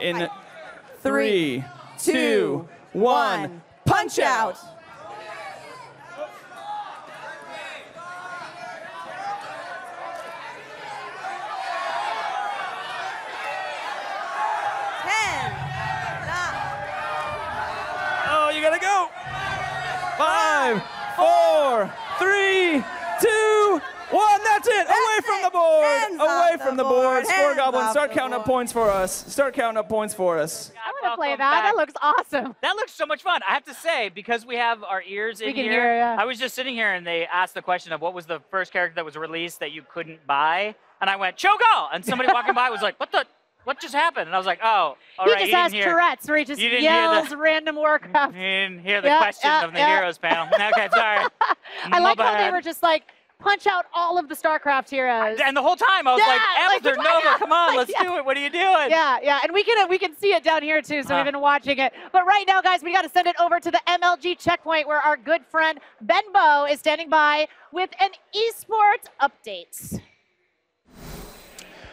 In 3, 2, 1, punch out! Oh, you gotta go! 5, 4, 3, 2, 1. That's it. Away from the board. Away from the board. Score Goblin. Start counting up points for us. Start counting up points for us. I want to play that. That looks awesome. That looks so much fun. I have to say, because we have our ears in here, yeah. I was just sitting here and they asked the question of what was the first character that was released that you couldn't buy, and I went Cho'Gall, and somebody walking by was like, what just happened? And I was like, oh, all right. He just has Tourette's where he just yells random Warcraft. You didn't hear the question of the heroes panel. Okay, sorry. I like how they were just like, punch out all of the StarCraft heroes. And the whole time I was like, Elder, Nova, come on, let's do it. What are you doing? Yeah, and we can see it down here too, so we've been watching it. But right now, guys, we got to send it over to the MLG checkpoint where our good friend Benbow is standing by with an esports update.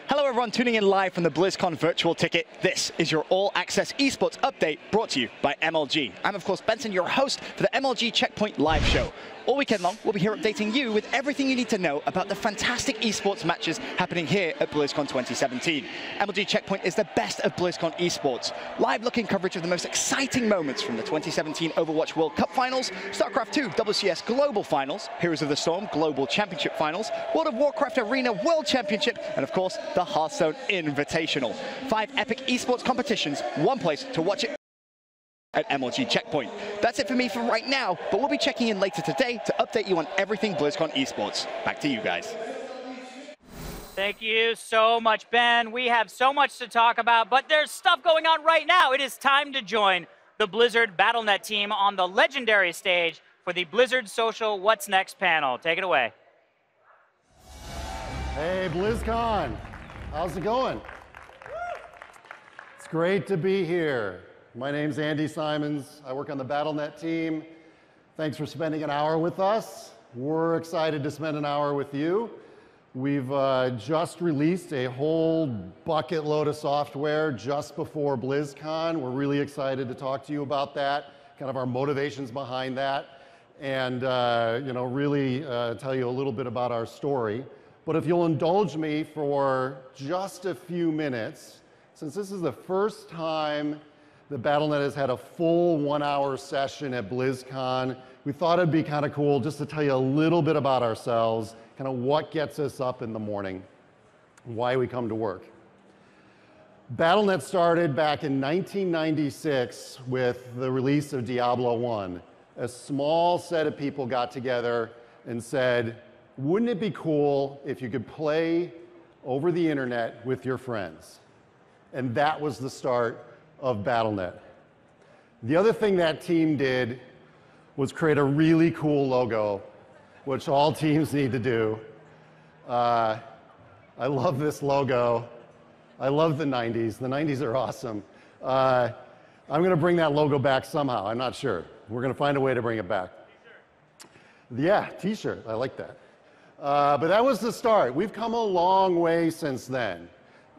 Hello everyone, tuning in live from the BlizzCon virtual ticket. This is your all-access esports update brought to you by MLG. I'm of course Benson, your host for the MLG Checkpoint live show. All weekend long, we'll be here updating you with everything you need to know about the fantastic esports matches happening here at BlizzCon 2017. MLG Checkpoint is the best of BlizzCon esports. Live-looking coverage of the most exciting moments from the 2017 Overwatch World Cup Finals, StarCraft 2 WCS Global Finals, Heroes of the Storm Global Championship Finals, World of Warcraft Arena World Championship, and of course, the Hearthstone Invitational. 5 epic esports competitions, one place to watch it at MLG Checkpoint. That's it for me for right now, but we'll be checking in later today to update you on everything BlizzCon esports. Back to you guys. Thank you so much, Ben. We have so much to talk about, but there's stuff going on right now. It is time to join the Blizzard Battlenet team on the legendary stage for the Blizzard Social What's Next panel. Take it away. Hey, BlizzCon. How's it going? It's great to be here. My name's Andy Simons. I work on the Battlenet team. Thanks for spending an hour with us. We're excited to spend an hour with you. We've just released a whole bucket load of software just before BlizzCon. We're really excited to talk to you about that, kind of our motivations behind that, and really tell you a little bit about our story. But if you'll indulge me for just a few minutes, since this is the first time the Battlenet has had a full 1-hour session at BlizzCon, we thought it'd be kind of cool just to tell you a little bit about ourselves, kind of what gets us up in the morning, why we come to work. Battlenet started back in 1996 with the release of Diablo 1. A small set of people got together and said, wouldn't it be cool if you could play over the internet with your friends? And that was the start of Battlenet. The other thing that team did was create a really cool logo, which all teams need to do. I love this logo. I love the 90s. The 90s are awesome. I'm going to bring that logo back somehow. I'm not sure. We're going to find a way to bring it back. Yeah, t-shirt. I like that. But that was the start. We've come a long way since then.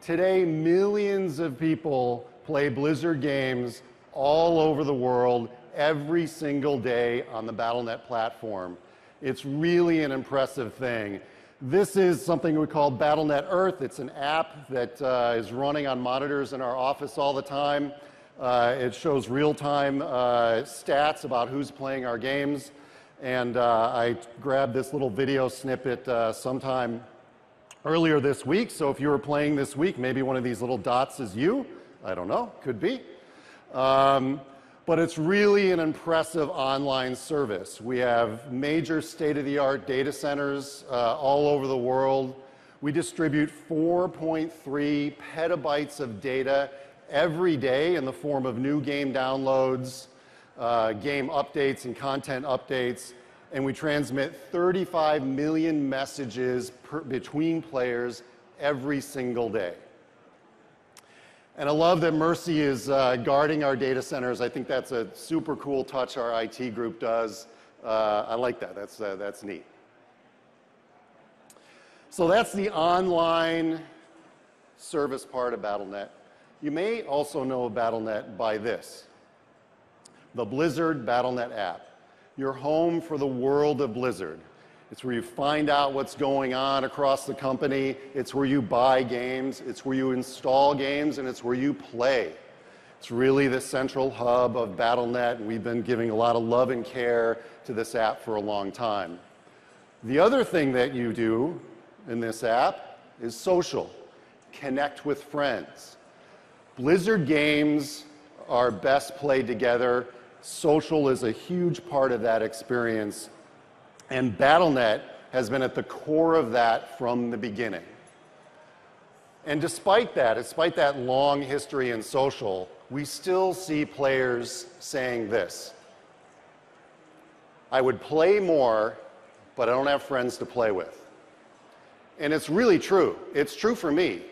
Today, millions of people play Blizzard games all over the world every single day on the Battlenet platform. It's really an impressive thing. This is something we call Battlenet Earth. It's an app that is running on monitors in our office all the time. It shows real-time stats about who's playing our games. And I grabbed this little video snippet sometime earlier this week. So if you were playing this week, maybe one of these little dots is you. I don't know, could be. But it's really an impressive online service. We have major state-of-the-art data centers all over the world. We distribute 4.3 petabytes of data every day in the form of new game downloads, game updates and content updates, and we transmit 35 million messages between players every single day. And I love that Mercy is guarding our data centers. I think that's a super cool touch our IT group does. I like that. That's neat. So that's the online service part of Battlenet. You may also know Battlenet by this, the Blizzard Battlenet app. Your home for the world of Blizzard. It's where you find out what's going on across the company. It's where you buy games. It's where you install games, and it's where you play. It's really the central hub of Battlenet, and we've been giving a lot of love and care to this app for a long time. The other thing that you do in this app is social. Connect with friends. Blizzard games are best played together. Social is a huge part of that experience, and Battlenet has been at the core of that from the beginning. And despite that long history in social, we still see players saying this: I would play more, but I don't have friends to play with. And it's really true. It's true for me.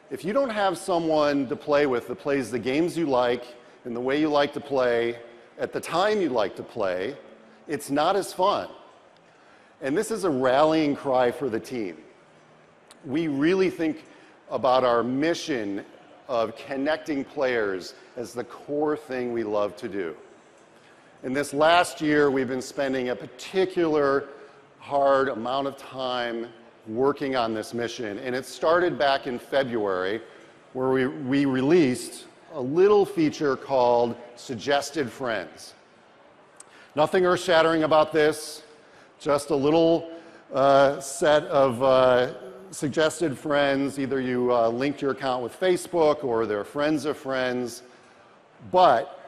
If you don't have someone to play with that plays the games you like in the way you like to play, at the time you like to play, it's not as fun. And this is a rallying cry for the team. We really think about our mission of connecting players as the core thing we love to do. In this last year, we've been spending a particular hard amount of time working on this mission, and it started back in February, where we released a little feature called Suggested Friends. Nothing earth-shattering about this, just a little set of suggested friends. Either you linked your account with Facebook or they're friends of friends. But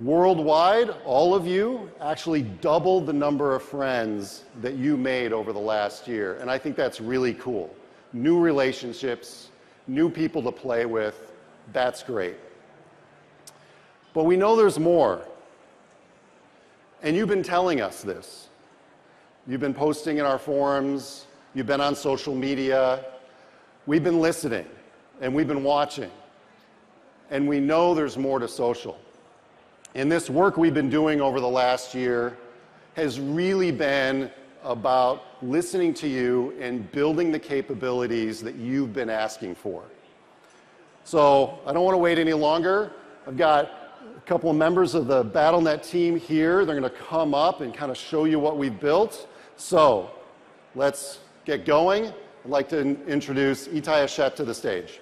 worldwide, all of you actually doubled the number of friends that you made over the last year. And I think that's really cool. New relationships, new people to play with, that's great. But we know there's more. And you've been telling us this. You've been posting in our forums, you've been on social media, we've been listening, and we've been watching. And we know there's more to social. And this work we've been doing over the last year has really been about listening to you and building the capabilities that you've been asking for. So I don't want to wait any longer. I've got a couple of members of the Battlenet team here. They're going to come up and kind of show you what we've built. So let's get going. I'd like to introduce Itai Ashet to the stage.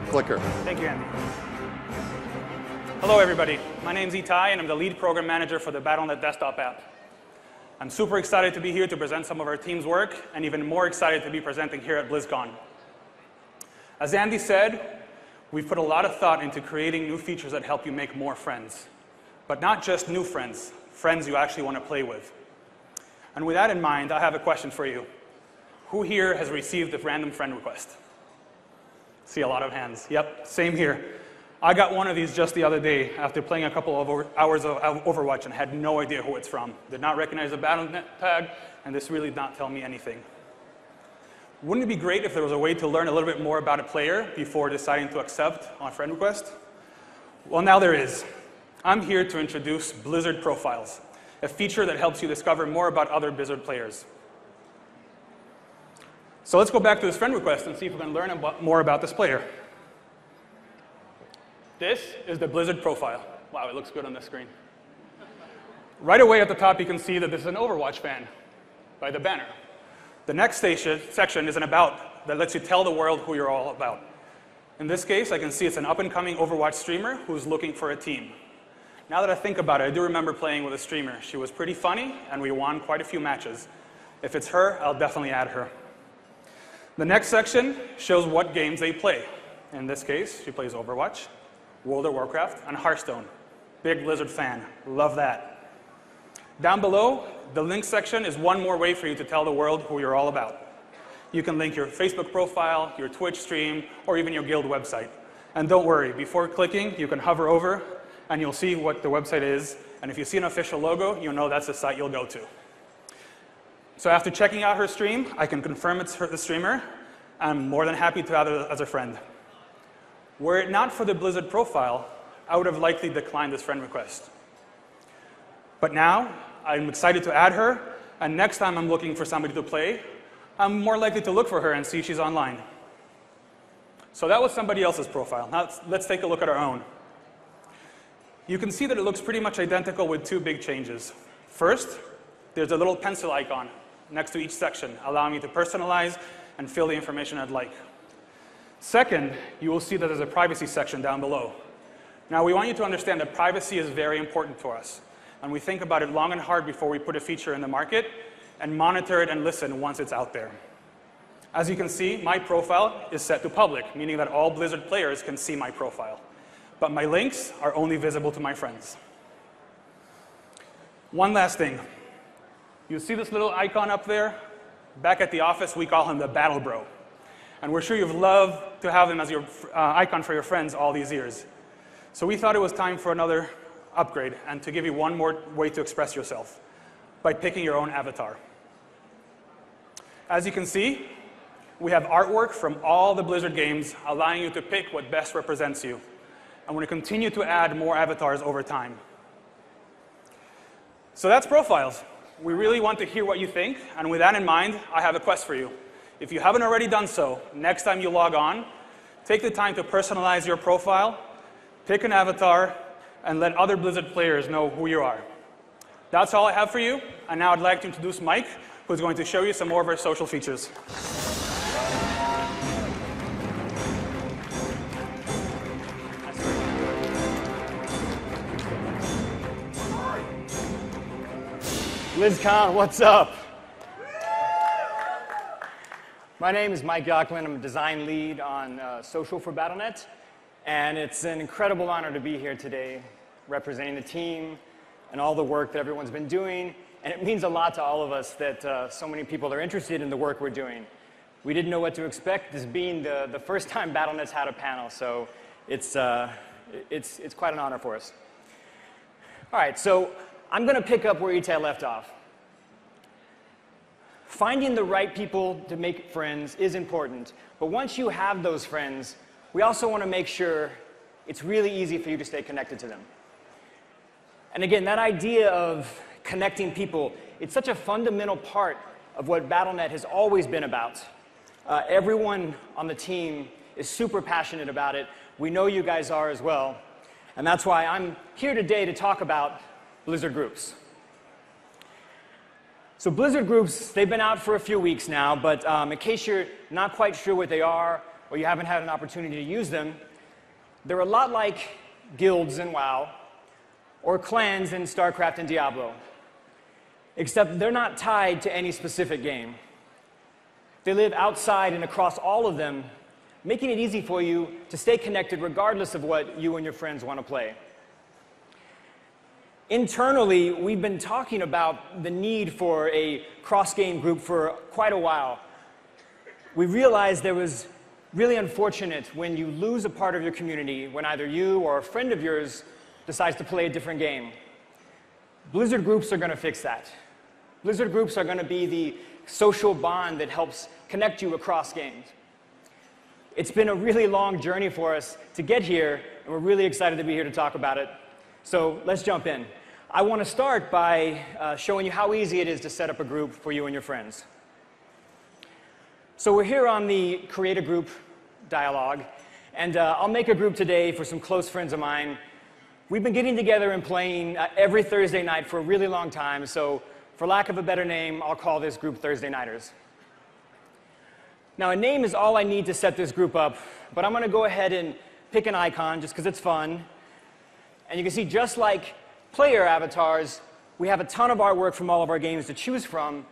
Clicker. Thank you, Andy. Hello, everybody. My name's Itai, and I'm the lead program manager for the Battlenet desktop app. I'm super excited to be here to present some of our team's work, and even more excited to be presenting here at BlizzCon. As Andy said, we've put a lot of thought into creating new features that help you make more friends. But not just new friends, friends you actually want to play with. And with that in mind, I have a question for you. Who here has received a random friend request? See a lot of hands. Yep, same here. I got one of these just the other day after playing a couple of hours of Overwatch and had no idea who it's from. Did not recognize the Battlenet tag, and this really did not tell me anything. Wouldn't it be great if there was a way to learn a little bit more about a player before deciding to accept on a friend request? Well, now there is. I'm here to introduce Blizzard Profiles, a feature that helps you discover more about other Blizzard players. So let's go back to this friend request and see if we can learn more about this player. This is the Blizzard profile. Wow, it looks good on the screen. Right away at the top, you can see that this is an Overwatch fan by the banner. The next section is an about that lets you tell the world who you're all about. In this case, I can see it's an up-and-coming Overwatch streamer who's looking for a team. Now that I think about it, I do remember playing with a streamer. She was pretty funny, and we won quite a few matches. If it's her, I'll definitely add her. The next section shows what games they play. In this case, she plays Overwatch, World of Warcraft, and Hearthstone. Big Blizzard fan. Love that. Down below, the link section is one more way for you to tell the world who you're all about. You can link your Facebook profile, your Twitch stream, or even your guild website. And don't worry, before clicking, you can hover over, and you'll see what the website is. And if you see an official logo, you'll know that's the site you'll go to. So after checking out her stream, I can confirm it's the streamer. I'm more than happy to add her as a friend. Were it not for the Blizzard profile, I would have likely declined this friend request. But now, I'm excited to add her, and next time I'm looking for somebody to play, I'm more likely to look for her and see she's online. So that was somebody else's profile. Now let's take a look at our own. You can see that it looks pretty much identical with two big changes. First, there's a little pencil icon next to each section, allowing you to personalize and fill the information I'd like. Second, you will see that there's a privacy section down below. Now, we want you to understand that privacy is very important to us, and we think about it long and hard before we put a feature in the market and monitor it and listen once it's out there. As you can see, my profile is set to public, meaning that all Blizzard players can see my profile. But my links are only visible to my friends. One last thing. You see this little icon up there? Back at the office, we call him the Battle Bro. And we're sure you've loved to have him as your icon for your friends all these years. So we thought it was time for another upgrade and to give you one more way to express yourself by picking your own avatar. As you can see, we have artwork from all the Blizzard games, allowing you to pick what best represents you. And we're going to continue to add more avatars over time. So that's profiles. We really want to hear what you think, and with that in mind, I have a quest for you. If you haven't already done so, next time you log on, take the time to personalize your profile, pick an avatar, and let other Blizzard players know who you are. That's all I have for you, and now I'd like to introduce Mike, who's going to show you some more of our social features. Blizcon, what's up? My name is Mike Yocklin. I'm a design lead on social for Battlenet, and it's an incredible honor to be here today representing the team and all the work that everyone's been doing, and it means a lot to all of us that so many people are interested in the work we're doing. We didn't know what to expect, this being the first time Battlenet's had a panel, so it's quite an honor for us. All right, so I'm going to pick up where Itai left off. Finding the right people to make friends is important, but once you have those friends, we also want to make sure it's really easy for you to stay connected to them. And again, that idea of connecting people, it's such a fundamental part of what Battlenet has always been about. Everyone on the team is super passionate about it. We know you guys are as well, and that's why I'm here today to talk about Blizzard groups. So Blizzard groups, they've been out for a few weeks now, but in case you're not quite sure what they are or you haven't had an opportunity to use them, they're a lot like guilds in WoW or clans in StarCraft and Diablo, except they're not tied to any specific game. They live outside and across all of them, making it easy for you to stay connected regardless of what you and your friends want to play. Internally, we've been talking about the need for a cross-game group for quite a while. We realized there was really unfortunate when you lose a part of your community, when either you or a friend of yours decides to play a different game. Blizzard groups are going to fix that. Blizzard groups are going to be the social bond that helps connect you across games. It's been a really long journey for us to get here, and we're really excited to be here to talk about it. So let's jump in. I want to start by showing you how easy it is to set up a group for you and your friends. So we're here on the Create a Group dialog, and I'll make a group today for some close friends of mine. We've been getting together and playing every Thursday night for a really long time, so for lack of a better name, I'll call this group Thursday Nighters. Now, a name is all I need to set this group up, but I'm going to go ahead and pick an icon just because it's fun. And you can see, just like player avatars, we have a ton of artwork from all of our games to choose from,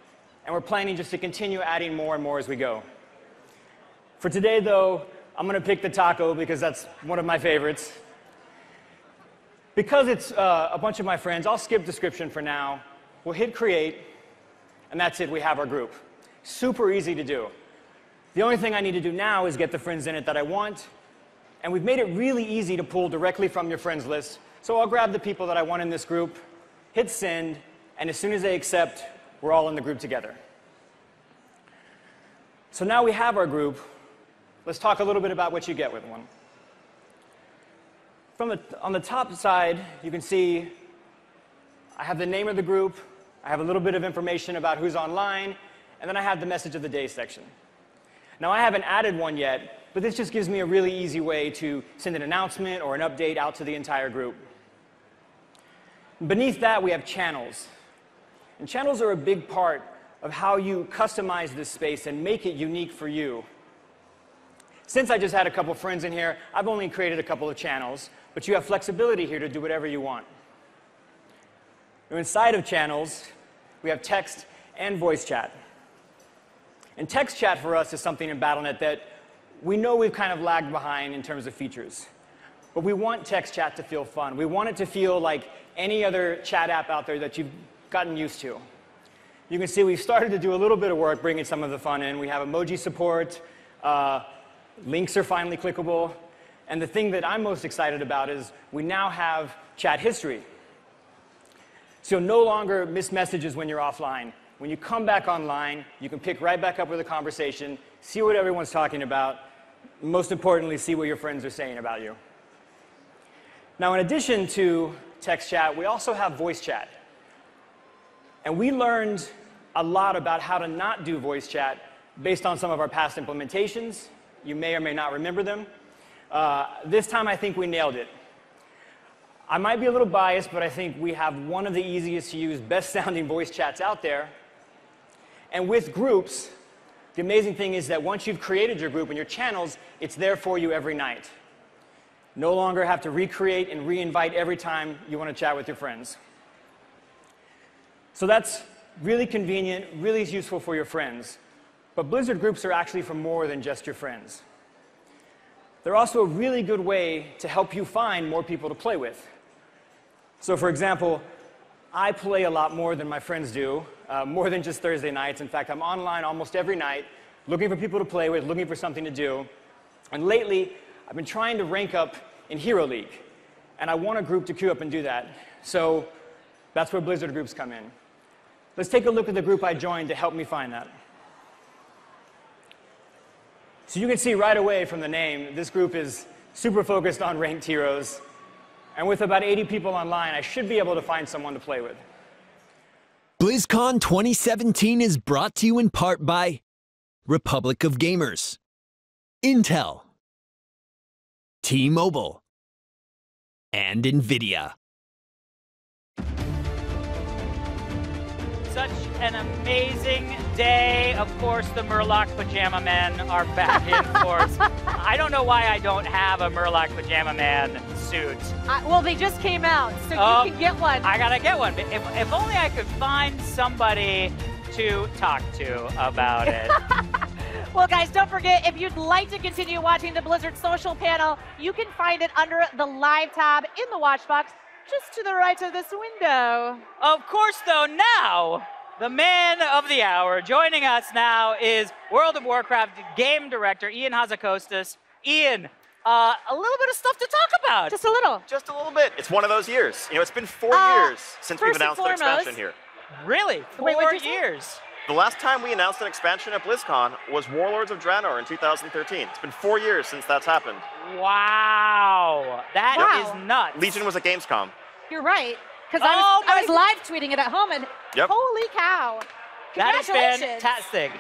and we're planning just to continue adding more and more as we go. For today, though, I'm going to pick the taco because that's one of my favorites. Because it's a bunch of my friends, I'll skip description for now. We'll hit create, and that's it. We have our group. Super easy to do. The only thing I need to do now is get the friends in it that I want, and we've made it really easy to pull directly from your friends list. So I'll grab the people that I want in this group, hit send, and as soon as they accept, we're all in the group together. So now we have our group. Let's talk a little bit about what you get with one. On the top side, you can see I have the name of the group, I have a little bit of information about who's online, and then I have the message of the day section. Now, I haven't added one yet, but this just gives me a really easy way to send an announcement or an update out to the entire group. Beneath that, we have channels. And channels are a big part of how you customize this space and make it unique for you. Since I just had a couple friends in here, I've only created a couple of channels, but you have flexibility here to do whatever you want. Now, inside of channels, we have text and voice chat. And text chat for us is something in Battlenet that we know we've kind of lagged behind in terms of features. But we want text chat to feel fun. We want it to feel like any other chat app out there that you've gotten used to. You can see we've started to do a little bit of work bringing some of the fun in. We have emoji support. Links are finally clickable. And the thing that I'm most excited about is we now have chat history. So you'll no longer miss messages when you're offline. When you come back online, you can pick right back up with a conversation, see what everyone's talking about, most importantly, see what your friends are saying about you. Now, in addition to text chat, we also have voice chat. And we learned a lot about how to not do voice chat based on some of our past implementations. You may or may not remember them. This time, I think we nailed it. I might be a little biased, but I think we have one of the easiest to use, best sounding voice chats out there. And with groups, the amazing thing is that once you've created your group and your channels, it's there for you every night. No longer have to recreate and re-invite every time you want to chat with your friends. So that's really convenient, really useful for your friends. But Blizzard groups are actually for more than just your friends. They're also a really good way to help you find more people to play with. So for example, I play a lot more than my friends do, more than just Thursday nights. In fact, I'm online almost every night, looking for people to play with, looking for something to do. And lately, I've been trying to rank up in Hero League. And I want a group to queue up and do that. So that's where Blizzard groups come in. Let's take a look at the group I joined to help me find that. So you can see right away from the name, this group is super focused on ranked heroes. And with about 80 people online, I should be able to find someone to play with. BlizzCon 2017 is brought to you in part by Republic of Gamers, Intel, T-Mobile, and NVIDIA. Such an amazing day. Of course, the Murloc Pajama Men are back in force. I don't know why I don't have a Murloc Pajama Man suit. Well, they just came out, so you can get one. I gotta get one. If only I could find somebody to talk to about it. Well, guys, don't forget, if you'd like to continue watching the Blizzard social panel, you can find it under the live tab in the watch box, just to the right of this window. Of course, though, now, the man of the hour joining us now is World of Warcraft game director Ian Hazakostas. Ian, a little bit of stuff to talk about. Just a little. Just a little bit. It's one of those years. You know, it's been 4 years since we've announced an expansion here. Really? 4 years? The last time we announced an expansion at BlizzCon was Warlords of Draenor in 2013. It's been 4 years since that's happened. Wow. That is nuts. Legion was at Gamescom. You're right, because I was live tweeting it at home, and holy cow. That is fantastic.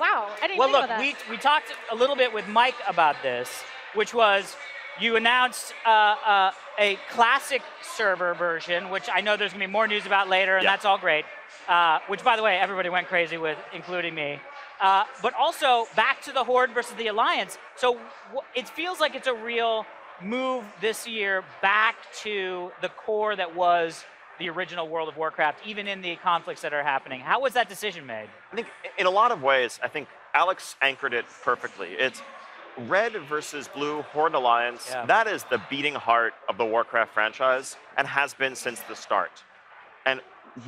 Wow, I didn't know that. Well, look, we talked a little bit with Mike about this, which was you announced a classic server version, which I know there's going to be more news about later, and that's all great. Which, by the way, everybody went crazy with, including me. But also, back to the Horde versus the Alliance. So it feels like it's a real move this year back to the core that was the original World of Warcraft, even in the conflicts that are happening. How was that decision made? I think in a lot of ways, I think Alex anchored it perfectly. It's Red versus Blue Horde Alliance. Yeah. That is the beating heart of the Warcraft franchise and has been since the start. And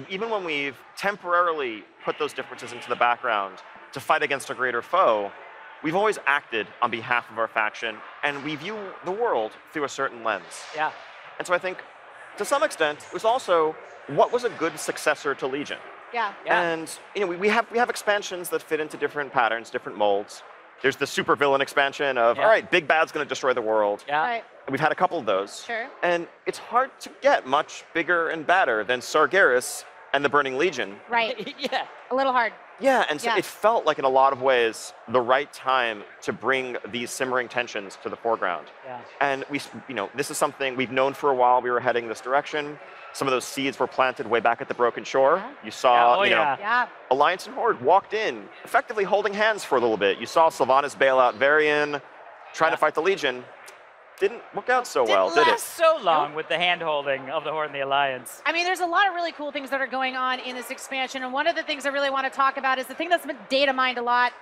even when we've temporarily put those differences into the background to fight against a greater foe, we've always acted on behalf of our faction, and we view the world through a certain lens. Yeah. And so I think, to some extent, it was also what was a good successor to Legion. Yeah. And you know, we have expansions that fit into different patterns, different molds. There's the supervillain expansion of, all right, Big Bad's going to destroy the world. Yeah. Right. And we've had a couple of those. Sure. And it's hard to get much bigger and badder than Sargeras and the Burning Legion. Right. Yeah. A little hard. Yeah, and so Yeah. it felt like in a lot of ways the right time to bring these simmering tensions to the foreground. Yeah. And this is something we've known for a while. We were heading this direction. Some of those seeds were planted way back at the Broken Shore. You saw, Yeah. Alliance and Horde walked in, effectively holding hands for a little bit. You saw Sylvanas bail out Varian, trying to fight the Legion. Didn't work out so well, did it? Didn't last so long with the hand-holding of the Horde and the Alliance. I mean, there's a lot of really cool things that are going on in this expansion, and one of the things I really want to talk about is the thing that's been data mined a lot,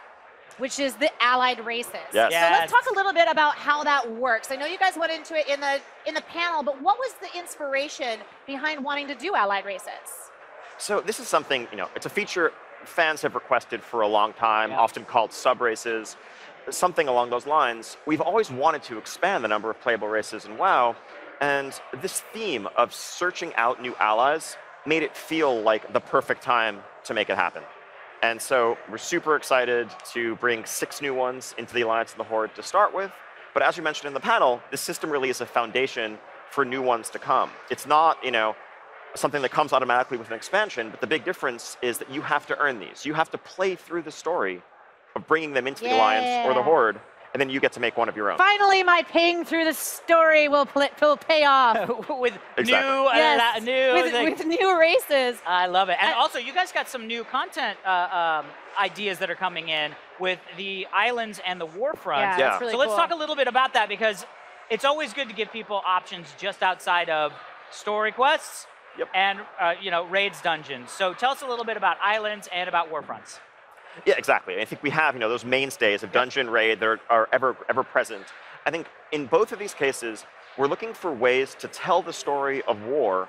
which is the allied races. Yes. So let's talk a little bit about how that works. I know you guys went into it in the panel, but what was the inspiration behind wanting to do allied races? So this is something, it's a feature fans have requested for a long time, often called sub-races. Something along those lines. We've always wanted to expand the number of playable races in WoW, and this theme of searching out new allies made it feel like the perfect time to make it happen. And so we're super excited to bring 6 new ones into the Alliance and the Horde to start with. But as we mentioned in the panel, this system really is a foundation for new ones to come. It's not, something that comes automatically with an expansion, but the big difference is that you have to earn these. You have to play through the story of bringing them into the Alliance or the Horde, and then you get to make one of your own. Finally, my paying through the story will pay off. with Exactly. with new races. I love it. And also, you guys got some new content ideas that are coming in with the islands and the Warfront. Yeah, that's really so let's cool. talk a little bit about that, because it's always good to give people options just outside of story quests and raids, dungeons. So tell us a little bit about islands and about Warfronts. Yeah, exactly. I think we have, those mainstays of dungeon raid that are ever present. I think in both of these cases, we're looking for ways to tell the story of war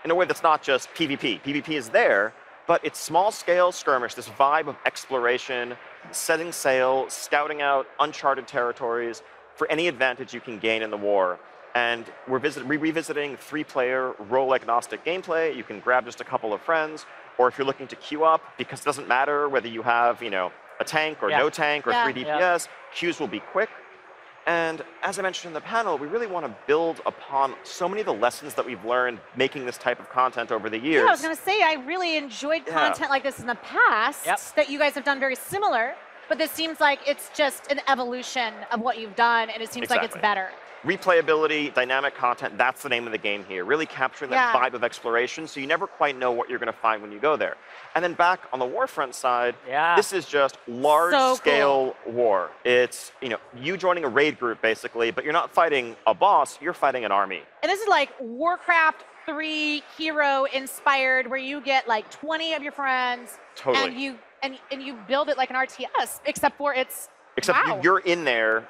in a way that's not just PvP. PvP is there, but it's small-scale skirmish, this vibe of exploration, setting sail, scouting out uncharted territories for any advantage you can gain in the war. And we're revisiting 3-player role-agnostic gameplay. You can grab just a couple of friends, or if you're looking to queue up, because it doesn't matter whether you have, a tank or no tank or 3 DPS, queues will be quick. And as I mentioned in the panel, we really want to build upon so many of the lessons that we've learned making this type of content over the years. Yeah, I was going to say, I really enjoyed content like this in the past that you guys have done very similar, but this seems like it's just an evolution of what you've done, and it seems like it's better. Replayability, dynamic content, that's the name of the game here. Really capturing that vibe of exploration, so you never quite know what you're going to find when you go there. And then back on the Warfront side, this is just large-scale war. It's, you joining a raid group, basically, but you're not fighting a boss, you're fighting an army. And this is like Warcraft 3 hero-inspired, where you get like 20 of your friends, and you build it like an RTS, except for it's you're in there.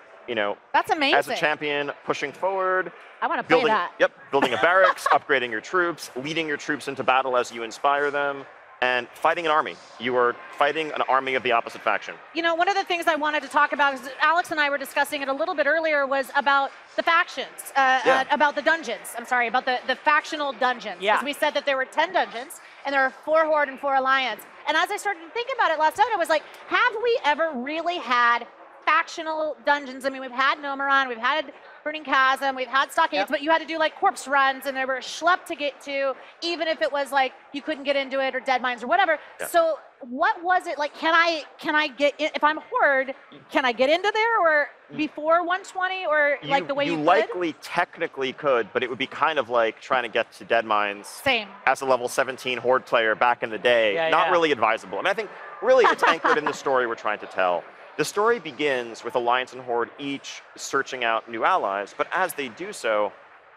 That's amazing. As a champion, pushing forward. I want to play that. Yep, building a barracks, upgrading your troops, leading your troops into battle as you inspire them, and fighting an army. You are fighting an army of the opposite faction. One of the things I wanted to talk about, is Alex and I were discussing it a little bit earlier, was about the factions, about the dungeons. I'm sorry, about the factional dungeons. Because we said that there were 10 dungeons, and there are 4 Horde and 4 Alliance. And as I started to think about it last night, I was like, have we ever really had factional dungeons? I mean, we've had Nomeron, we've had Burning Chasm, we've had Stockades, but you had to do like corpse runs, and there were schlep to get to, even if it was like you couldn't get into it, or dead mines or whatever. So what was it like? Can I get in, if I'm Horde, can I get into there, or before 120, or like the way you could? You likely technically could, but it would be kind of like trying to get to dead mines as a level 17 Horde player back in the day. Not really advisable. I mean, I think really it's anchored in the story we're trying to tell. The story begins with Alliance and Horde each searching out new allies, but as they do so,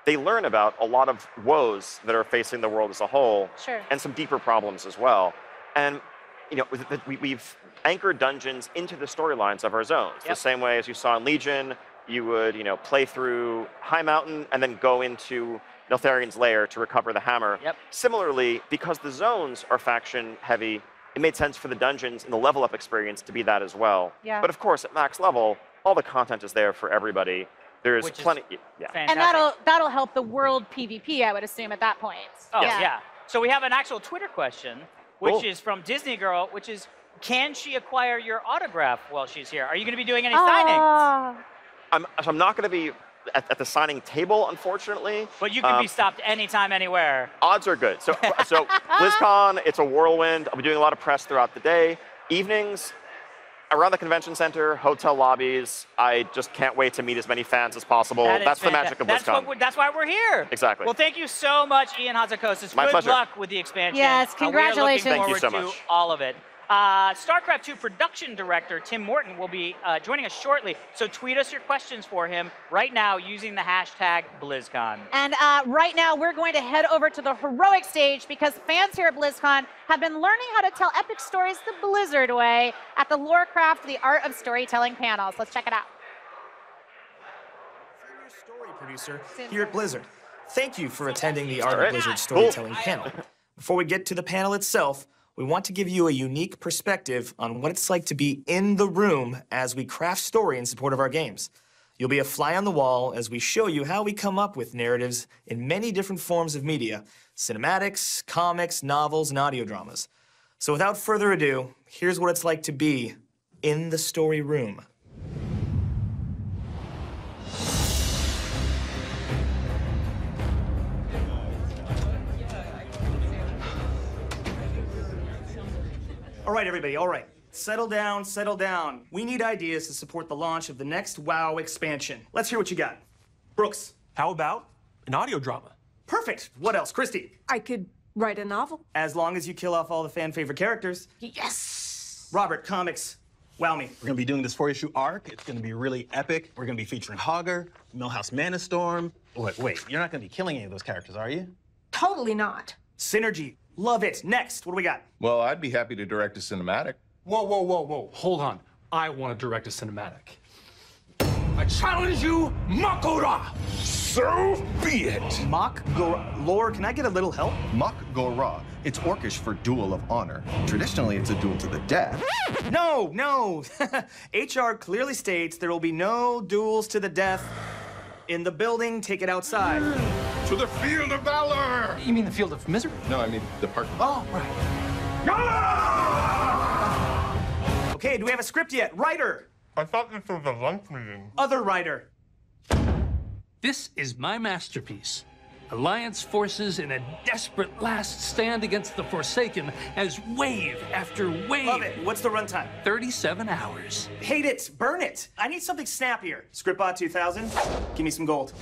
they learn about a lot of woes that are facing the world as a whole, and some deeper problems as well. And we've anchored dungeons into the storylines of our zones. The same way as you saw in Legion, you would play through High Mountain and then go into Neltharian's Lair to recover the hammer. Similarly, because the zones are faction heavy, it made sense for the dungeons and the level up experience to be that as well. But of course, at max level, all the content is there for everybody. There's plenty. And that'll help the world PvP, I would assume, at that point. Oh, yeah. So we have an actual Twitter question, which is from Disney Girl, which is, can she acquire your autograph while she's here? Are you going to be doing any signings? I'm not going to be at the signing table, unfortunately. But you can be stopped anytime, anywhere. Odds are good. So BlizzCon, it's a whirlwind. I'll be doing a lot of press throughout the day. Evenings, around the convention center, hotel lobbies. I just can't wait to meet as many fans as possible. That's the magic of BlizzCon. That's why we're here. Exactly. Well, thank you so much, Ian Hatzikostas. My pleasure. Good luck with the expansion. Yes, congratulations. We are looking Thank you so forward much. to all of it. StarCraft 2 production director Tim Morton will be joining us shortly. So tweet us your questions for him right now using the hashtag BlizzCon. And right now, we're going to head over to the heroic stage because fans here at BlizzCon have been learning how to tell epic stories the Blizzard way at the Warcraft, the Art of Storytelling panels. Let's check it out. Senior story producer here at Blizzard. Thank you for attending the Art of Blizzard Storytelling panel. Before we get to the panel itself, we want to give you a unique perspective on what it's like to be in the room as we craft story in support of our games. You'll be a fly on the wall as we show you how we come up with narratives in many different forms of media: cinematics, comics, novels, and audio dramas. So without further ado, here's what it's like to be in the story room. All right, everybody, all right. Settle down, settle down. We need ideas to support the launch of the next WoW expansion. Let's hear what you got. Brooks. How about an audio drama? Perfect. What else? Christy. I could write a novel. As long as you kill off all the fan favorite characters. Yes. Robert, comics. Wow me. We're gonna be doing this 4-issue arc. It's gonna be really epic. We're gonna be featuring Hogger, Millhouse Manastorm. Wait, you're not gonna be killing any of those characters, are you? Totally not. Synergy. Love it. Next, what do we got? Well, I'd be happy to direct a cinematic. Whoa. Hold on. I want to direct a cinematic. I challenge you, Makora! So be it! Lore, can I get a little help? Makora. It's Orcish for duel of honor. Traditionally, it's a duel to the death. No. HR clearly states there will be no duels to the death in the building. Take it outside. To the field of valor! You mean the field of misery? No, I mean the park. Oh, right. Okay, do we have a script yet? Writer. I thought this was a lunch meeting. Other writer. This is my masterpiece. Alliance forces in a desperate last stand against the Forsaken as wave after wave. Love it. What's the runtime? 37 hours. Hate it. Burn it. I need something snappier. Scriptbot 2000. Give me some gold.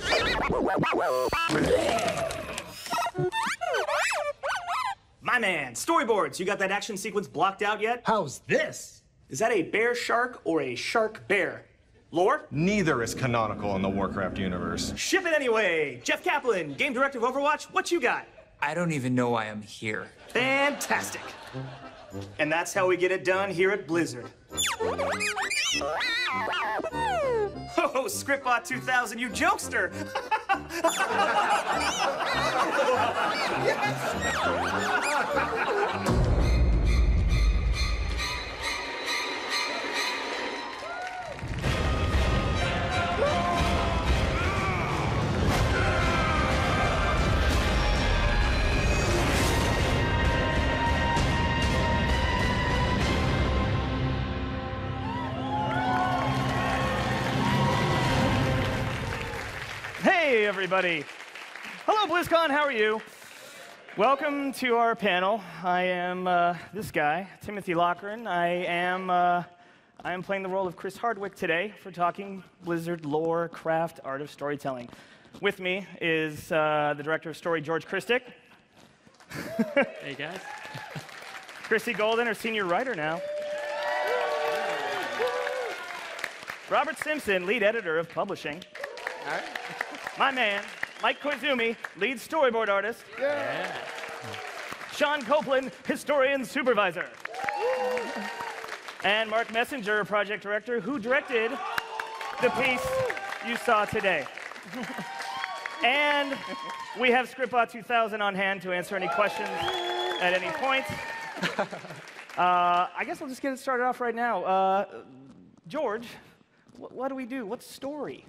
My man, storyboards. You got that action sequence blocked out yet? How's this? Is that a bear shark or a shark bear? Lore? Neither is canonical in the Warcraft universe. Ship it anyway. Jeff Kaplan, game director of Overwatch. What you got? I don't even know why I'm here. Fantastic. And that's how we get it done here at Blizzard. Oh, Scriptbot 2000, you jokester! Hey, everybody. Hello, BlizzCon. How are you? Welcome to our panel. I am this guy, Timothy Lochran. I am playing the role of Chris Hardwick today for talking Blizzard lore, craft, art of storytelling. With me is the director of story, George Christick. Hey, guys. Chrissy Golden, our senior writer now. Robert Simpson, lead editor of publishing. All right. My man, Mike Koizumi, lead storyboard artist. Yeah. Sean Copeland, historian supervisor. And Mark Messenger, project director, who directed the piece you saw today. And we have Scriptbot 2000 on hand to answer any questions at any point. I guess we'll just get it started off right now. George, what do we do? What's story?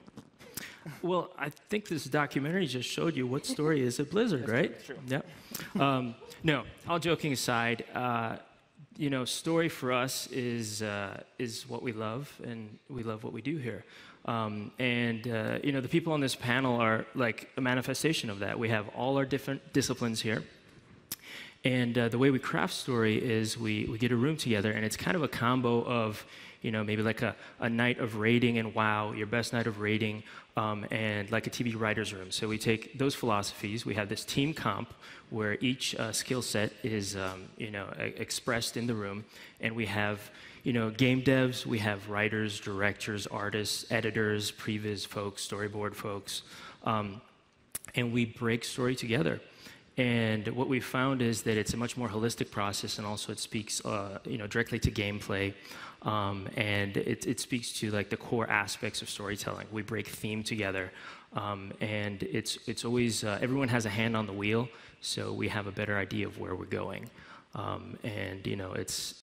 Well, I think this documentary just showed you what story is at Blizzard, right? That's true. Yep. No, all joking aside, you know, story for us is what we love, and we love what we do here. You know, the people on this panel are like a manifestation of that. We have all our different disciplines here. And the way we craft story is we get a room together, and it's kind of a combo of, you know, maybe like a night of raiding and WoW, your best night of raiding, and like a TV writer's room. So we take those philosophies. We have this team comp where each skill set is, you know, expressed in the room. And we have, you know, game devs, we have writers, directors, artists, editors, previs folks, storyboard folks. And we break story together. And what we found is that it's a much more holistic process, and also it speaks, you know, directly to gameplay, and it speaks to like the core aspects of storytelling. We break theme together, and it's always everyone has a hand on the wheel, so we have a better idea of where we're going. And you know, it's